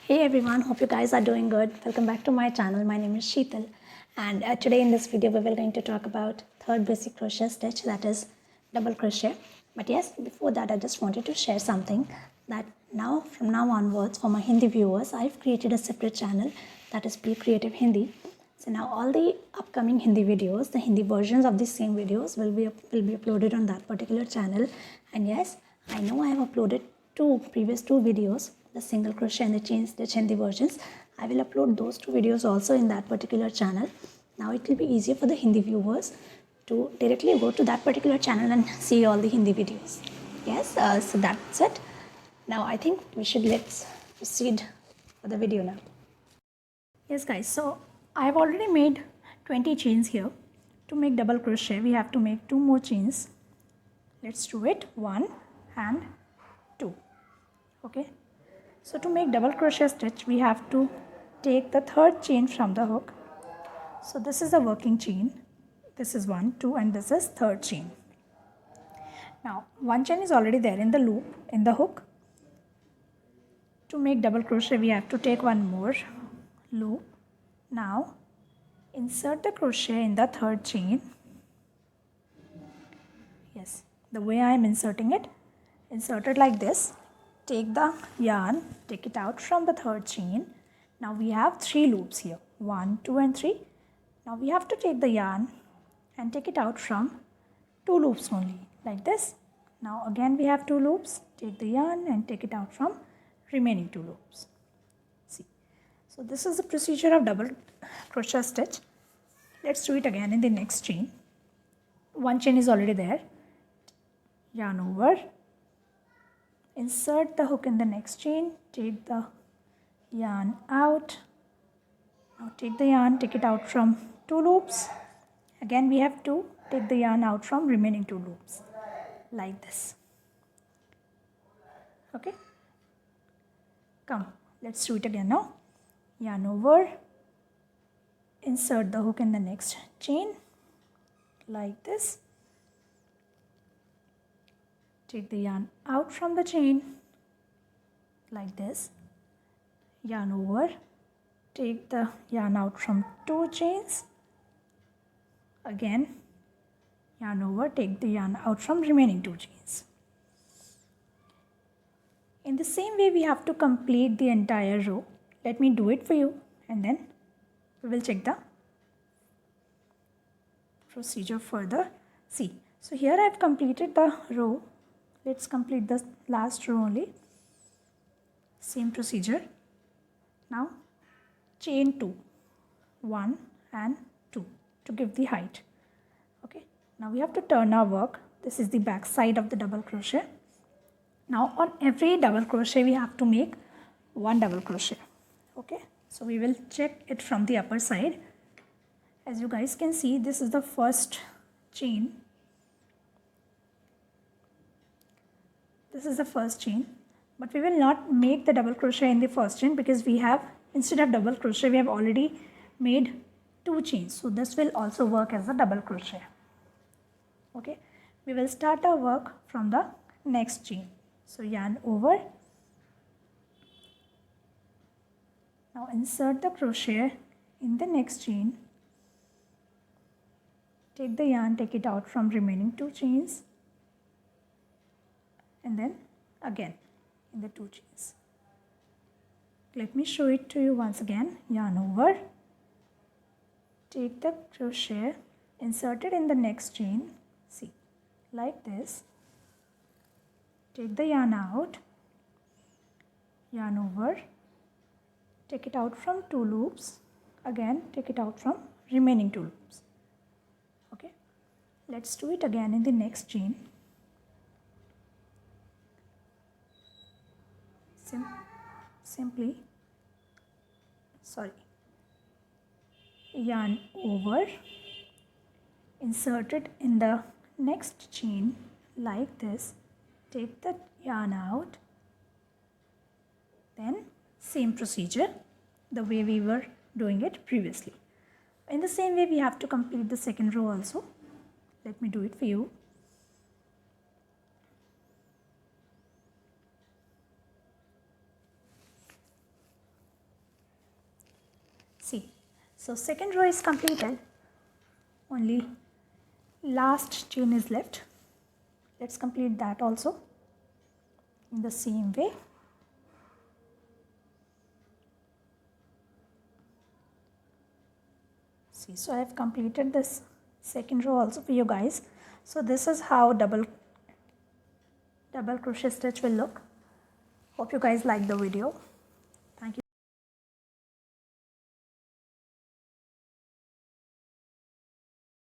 Hey everyone, hope you guys are doing good. Welcome back to my channel. My name is Sheetal, and today in this video we will going to talk about third basic crochet stitch, that is double crochet. But yes, before that I just wanted to share something that from now onwards for my Hindi viewers I've created a separate channel, that is Be Creative Hindi. So now all the upcoming Hindi videos, the Hindi versions of the same videos will be uploaded on that particular channel. And yes, I know I have uploaded previous two videos, the single crochet and the chain stitch Hindi versions. I will upload those two videos also in that particular channel. Now it will be easier for the Hindi viewers to directly go to that particular channel and see all the Hindi videos. Yes, so that's it. Now I think let's proceed for the video now. Yes guys, so I have already made 20 chains here. To make double crochet we have to make 2 more chains. Let's do it, 1 and 2. Okay, so to make double crochet stitch we have to take the third chain from the hook. So this is a working chain, this is 1, 2 and this is third chain. Now one chain is already there in the loop in the hook. To make double crochet we have to take one more loop. Now insert the crochet in the third chain. Yes, the way I am inserting it, insert it like this. Take the yarn, take it out from the third chain. Now we have 3 loops here, 1, 2 and 3. Now we have to take the yarn and take it out from 2 loops only, like this. Now again we have 2 loops, take the yarn and take it out from remaining 2 loops. See, so this is the procedure of double crochet stitch. Let's do it again in the next chain. One chain is already there, yarn over, insert the hook in the next chain, take the yarn out. Now take the yarn, take it out from 2 loops. Again we have to take the yarn out from remaining 2 loops, like this. Okay, come, let's do it again now. Yarn over, insert the hook in the next chain, like this. Take the yarn out from the chain, like this. Yarn over, take the yarn out from 2 chains. Again, yarn over, take the yarn out from remaining 2 chains. In the same way we have to complete the entire row. Let me do it for you and then we will check the procedure further. See, so here I have completed the row. Let's complete the last row only. Same procedure. Now chain 2, 1 and 2 to give the height. Okay, now we have to turn our work. This is the back side of the double crochet. Now on every double crochet we have to make 1 double crochet. Okay, so we will check it from the upper side. As you guys can see, this is the first chain. This is the first chain, but we will not make the double crochet in the first chain because we have, instead of double crochet, we have already made 2 chains. So this will also work as a double crochet. Okay, we will start our work from the next chain. So yarn over. Now insert the crochet in the next chain. Take the yarn, take it out from remaining 2 chains. And then again in the 2 chains. Let me show it to you once again. Yarn over, take the crochet, insert it in the next chain, see, like this. Take the yarn out, yarn over, take it out from 2 loops, again take it out from remaining 2 loops. Okay, let's do it again in the next chain. Simply yarn over, insert it in the next chain like this, take the yarn out, then same procedure the way we were doing it previously. In the same way we have to complete the second row also. Let me do it for you. See, so second row is completed, only last chain is left. Let's complete that also in the same way. See, so I have completed this second row also for you guys. So this is how double crochet stitch will look. Hope you guys like the video.